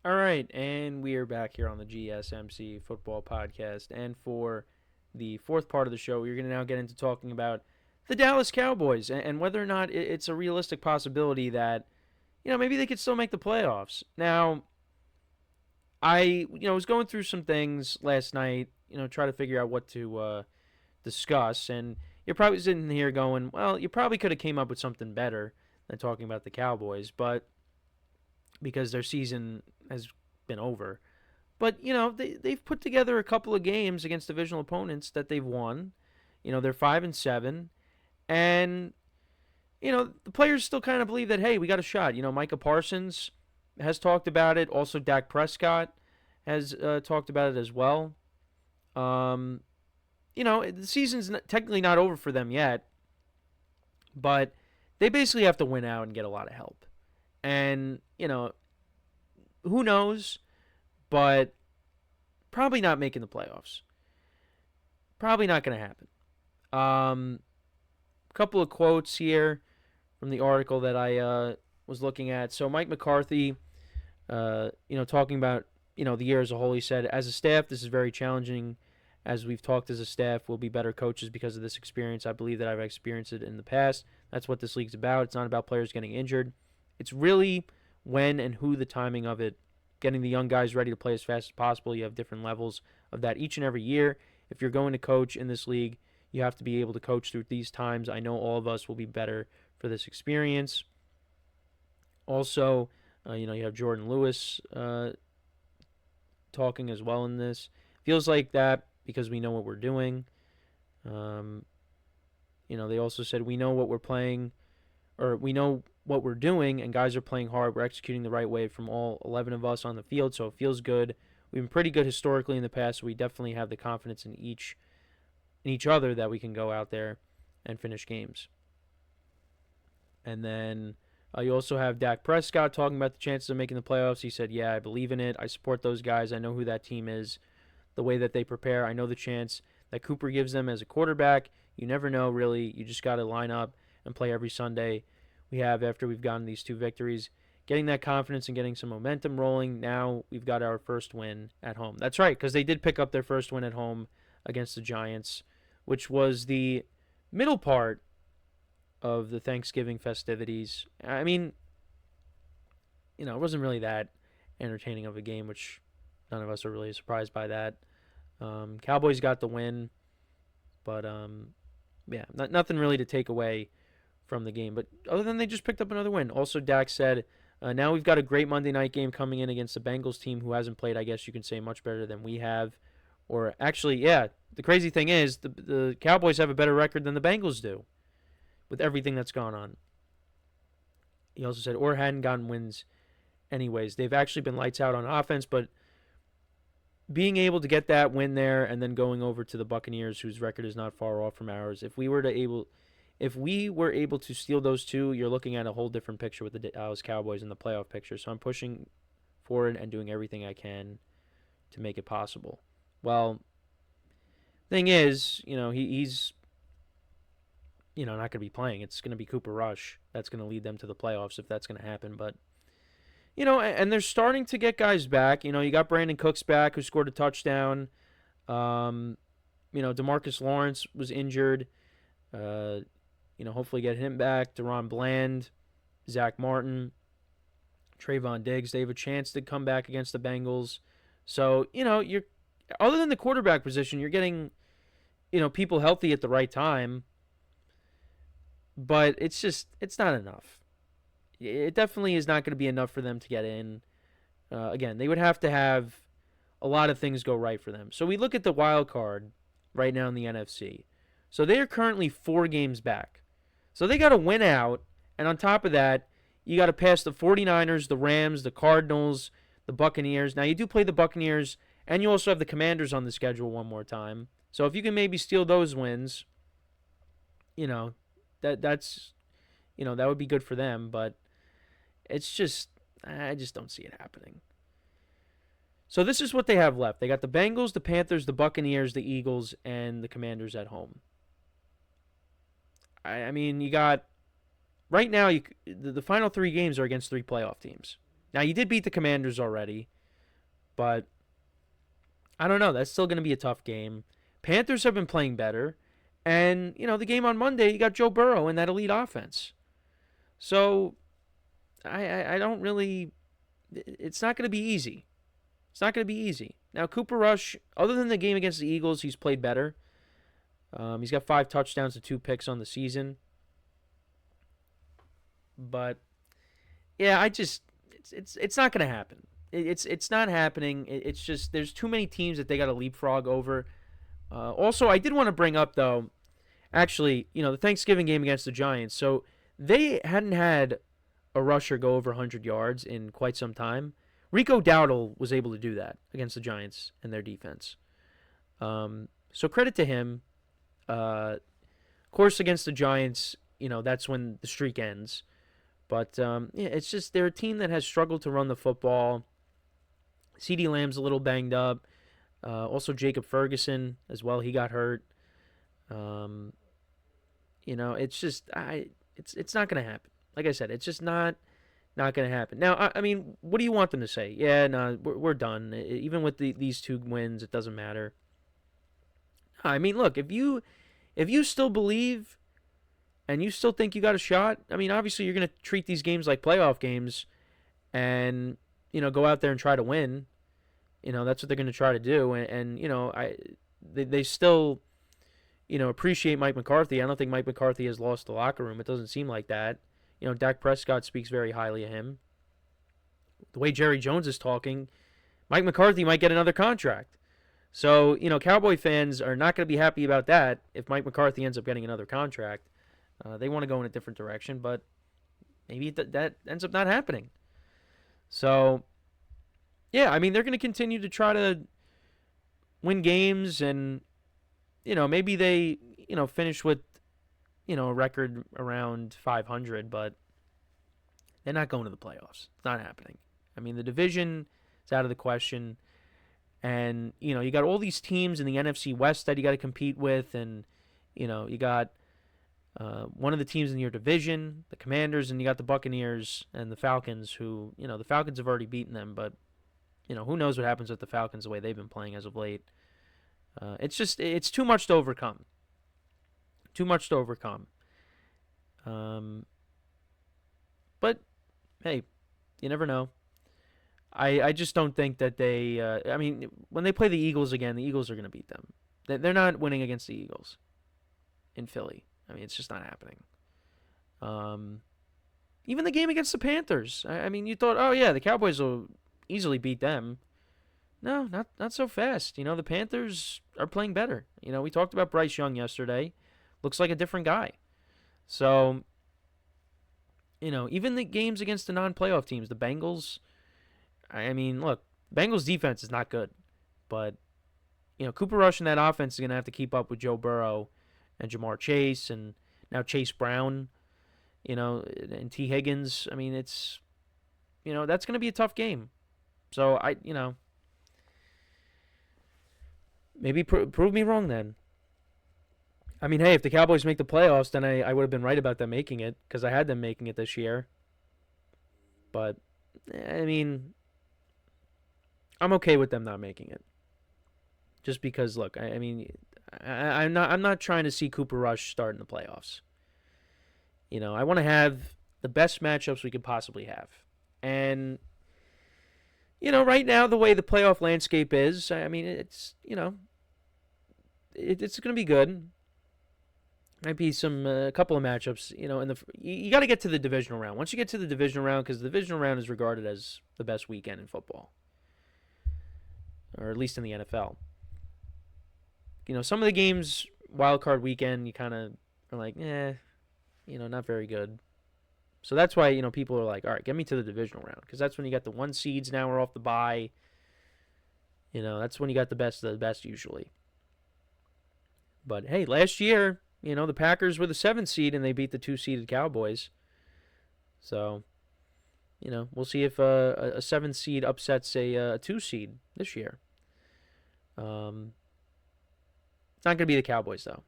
All right, and we are back here on the GSMC Football Podcast. And for the fourth part of the show, we're going to now get into talking about the Dallas Cowboys and whether or not it's a realistic possibility that, maybe they could still make the playoffs. Now, I was going through some things last night, try to figure out what to discuss. And you're probably sitting here going, well, you probably could have came up with something better than talking about the Cowboys, but because their season has been over. But, they've put together a couple of games against divisional opponents that they've won. They're 5-7. And, the players still kind of believe that, hey, we got a shot. Micah Parsons has talked about it. Also, Dak Prescott has talked about it as well. The season's technically not over for them yet. But they basically have to win out and get a lot of help. And, who knows? But probably not making the playoffs. Probably not going to happen. A couple of quotes here from the article that I was looking at. So Mike McCarthy, talking about, the year as a whole, he said, as a staff, this is very challenging. As we've talked as a staff, we'll be better coaches because of this experience. I believe that I've experienced it in the past. That's what this league's about. It's not about players getting injured. It's really when and who the timing of it, getting the young guys ready to play as fast as possible. You have different levels of that each and every year. If you're going to coach in this league, you have to be able to coach through these times. I know all of us will be better for this experience. Also, you have Jordan Lewis talking as well in this. Feels like that because we know what we're doing. They also said we know what we're playing, or we know what we're doing, and guys are playing hard. We're executing the right way from all 11 of us on the field, so it feels good. We've been pretty good historically in the past, so we definitely have the confidence in each other that we can go out there and finish games. And then you also have Dak Prescott talking about the chances of making the playoffs. He said, yeah, I believe in it. I support those guys. I know who that team is, the way that they prepare. I know the chance that Cooper gives them as a quarterback. You never know, really. You just got to line up and play every Sunday. We have, after we've gotten these 2 victories, getting that confidence and getting some momentum rolling. Now we've got our first win at home. That's right, because they did pick up their first win at home against the Giants, which was the middle part of the Thanksgiving festivities. I mean, it wasn't really that entertaining of a game, which none of us are really surprised by that. Cowboys got the win, but nothing really to take away from the game. But other than they just picked up another win. Also, Dak said, now we've got a great Monday night game coming in against the Bengals team who hasn't played, I guess you can say, much better than we have. Or actually, yeah, the crazy thing is the Cowboys have a better record than the Bengals do with everything that's gone on. He also said, or hadn't gotten wins anyways. They've actually been lights out on offense, but being able to get that win there and then going over to the Buccaneers, whose record is not far off from ours, if we were able to steal those 2, you're looking at a whole different picture with the Dallas Cowboys in the playoff picture. So I'm pushing forward and doing everything I can to make it possible. Well, thing is, he's not going to be playing. It's going to be Cooper Rush that's going to lead them to the playoffs if that's going to happen. But, and they're starting to get guys back. You got Brandon Cooks back, who scored a touchdown. DeMarcus Lawrence was injured. Hopefully get him back. Deron Bland, Zach Martin, Trayvon Diggs. They have a chance to come back against the Bengals. So, you're other than the quarterback position, you're getting, people healthy at the right time. But it's not enough. It definitely is not going to be enough for them to get in. Again, they would have to have a lot of things go right for them. So we look at the wild card right now in the NFC. So they are currently 4 games back. So they got to win out. And on top of that, you got to pass the 49ers, the Rams, the Cardinals, the Buccaneers. Now, you do play the Buccaneers, and you also have the Commanders on the schedule one more time. So if you can maybe steal those wins, that's that would be good for them. But it's just, I just don't see it happening. So this is what they have left. They got the Bengals, the Panthers, the Buccaneers, the Eagles, and the Commanders at home. I mean, you got right now. The final 3 games are against 3 playoff teams. Now you did beat the Commanders already. But I don't know. That's still going to be a tough game. Panthers have been playing better. And, the game on Monday, you got Joe Burrow in that elite offense. So I don't really. It's not going to be easy. It's not going to be easy. Now, Cooper Rush, other than the game against the Eagles, he's played better. He's got 5 touchdowns and 2 picks on the season. But yeah, it's not going to happen. It's not happening. It's just there's too many teams that they got to leapfrog over. Also, I did want to bring up though, actually, the Thanksgiving game against the Giants. So they hadn't had a rusher go over 100 yards in quite some time. Rico Dowdle was able to do that against the Giants and their defense. So credit to him. Of course, against the Giants, that's when the streak ends. But it's just they're a team that has struggled to run the football. CeeDee Lamb's a little banged up. Also, Jacob Ferguson as well. He got hurt. It's just it's not going to happen. Like I said, it's just not going to happen. Now, I mean, what do you want them to say? Yeah, no, we're done. Even with these 2 wins, it doesn't matter. I mean, look, if you still believe and you still think you got a shot, I mean, obviously you're going to treat these games like playoff games and, go out there and try to win. That's what they're going to try to do. And they still, appreciate Mike McCarthy. I don't think Mike McCarthy has lost the locker room. It doesn't seem like that. Dak Prescott speaks very highly of him. The way Jerry Jones is talking, Mike McCarthy might get another contract. So, Cowboy fans are not going to be happy about that if Mike McCarthy ends up getting another contract. They want to go in a different direction, but maybe that ends up not happening. So, yeah, I mean, they're going to continue to try to win games and, maybe they, finish with, a record around 500, but they're not going to the playoffs. It's not happening. I mean, the division is out of the question. And, you got all these teams in the NFC West that you got to compete with. And, you got one of the teams in your division, the Commanders, and you got the Buccaneers and the Falcons who, the Falcons have already beaten them. But, who knows what happens with the Falcons the way they've been playing as of late. It's too much to overcome. Too much to overcome. But, hey, you never know. I just don't think that they I mean, when they play the Eagles again, the Eagles are going to beat them. They're not winning against the Eagles in Philly. I mean, it's just not happening. Even the game against the Panthers. I mean, you thought, oh, yeah, the Cowboys will easily beat them. No, not so fast. The Panthers are playing better. We talked about Bryce Young yesterday. Looks like a different guy. So, even the games against the non-playoff teams, the Bengals, I mean, look, Bengals defense is not good. But, Cooper Rush and that offense is going to have to keep up with Joe Burrow and Jamar Chase and now Chase Brown, and T. Higgins. I mean, it's, that's going to be a tough game. So, maybe prove me wrong then. I mean, hey, if the Cowboys make the playoffs, then I would have been right about them making it because I had them making it this year. But, I mean, I'm okay with them not making it. Just because, look, I'm not trying to see Cooper Rush start in the playoffs. I want to have the best matchups we could possibly have. And, right now, the way the playoff landscape is, I mean, it's, it's going to be good. Might be a couple of matchups, you got to get to the divisional round. Once you get to the divisional round, because the divisional round is regarded as the best weekend in football. Or at least in the NFL. Some of the games, wild card weekend, you kind of are like, not very good. So that's why, people are like, all right, get me to the divisional round. Because that's when you got the 1 seeds now are off the bye. That's when you got the best of the best usually. But, hey, last year, the Packers were the 7th seed and they beat the 2-seeded Cowboys. So, we'll see if a 7th seed upsets a 2 seed this year. It's not going to be the Cowboys, though.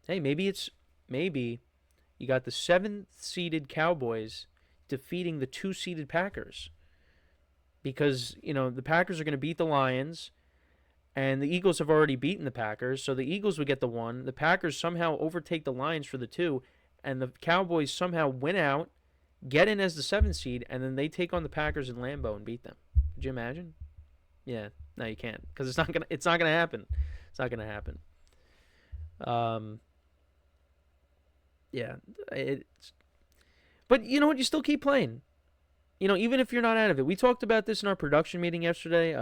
Hey, maybe you got the 7th seeded Cowboys defeating the 2-seeded Packers. because, the Packers are going to beat the Lions, and the Eagles have already beaten the Packers, so the Eagles would get the 1. The Packers somehow overtake the Lions for the 2, and the Cowboys somehow win out, get in as the 7th seed, and then they take on the Packers in Lambeau and beat them. Could you imagine? Yeah, no, you can't, because it's not gonna happen. It's not gonna happen. Yeah, but you know what? You still keep playing. Even if you're not out of it. We talked about this in our production meeting yesterday.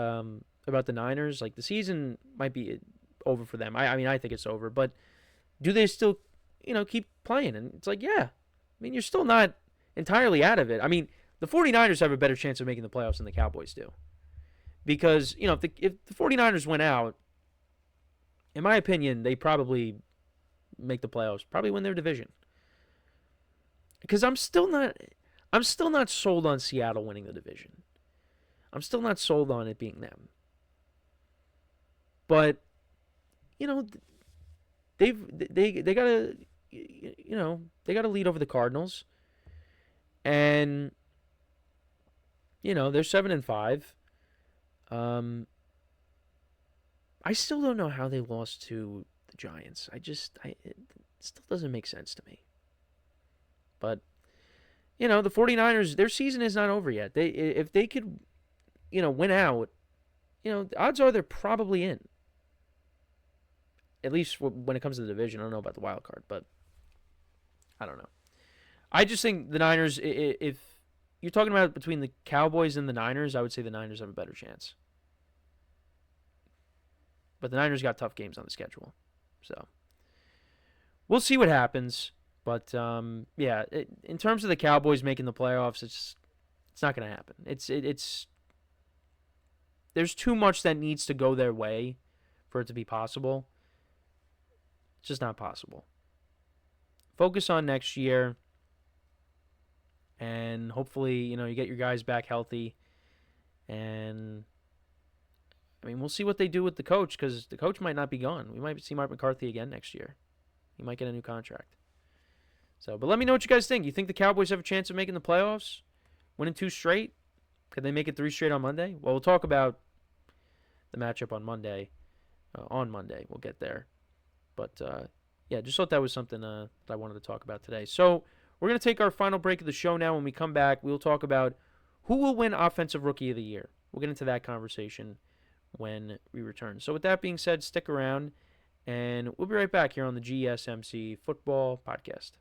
About the Niners. Like, the season might be over for them. I mean, I think it's over. But do they still, keep playing? And it's like, yeah. I mean, you're still not entirely out of it. I mean, the 49ers have a better chance of making the playoffs than the Cowboys do. Because, if the 49ers went out, in my opinion, they probably make the playoffs, probably win their division. Because I'm still not sold on Seattle winning the division. I'm still not sold on it being them. But they gotta they gotta lead over the Cardinals, and they're 7-5. I still don't know how they lost to the Giants. It still doesn't make sense to me. But the 49ers, their season is not over yet. If they could win out, the odds are they're probably in. At least when it comes to the division. I don't know about the wild card, but I don't know. I just think the Niners, if you're talking about between the Cowboys and the Niners, I would say the Niners have a better chance. But the Niners got tough games on the schedule. So we'll see what happens. But, yeah, in terms of the Cowboys making the playoffs, it's not going to happen. There's too much that needs to go their way for it to be possible. It's just not possible. Focus on next year, and hopefully, you get your guys back healthy. And, I mean, we'll see what they do with the coach, because the coach might not be gone. We might see Mark McCarthy again next year. He might get a new contract. So, but let me know what you guys think. You think the Cowboys have a chance of making the playoffs? Winning 2 straight? Could they make it 3 straight on Monday? Well, we'll talk about the matchup on Monday. We'll get there. But, yeah, just thought that was something that I wanted to talk about today. So, we're going to take our final break of the show now. When we come back, we'll talk about who will win Offensive Rookie of the Year. We'll get into that conversation when we return. So, with that being said, stick around, and we'll be right back here on the GSMC Football Podcast.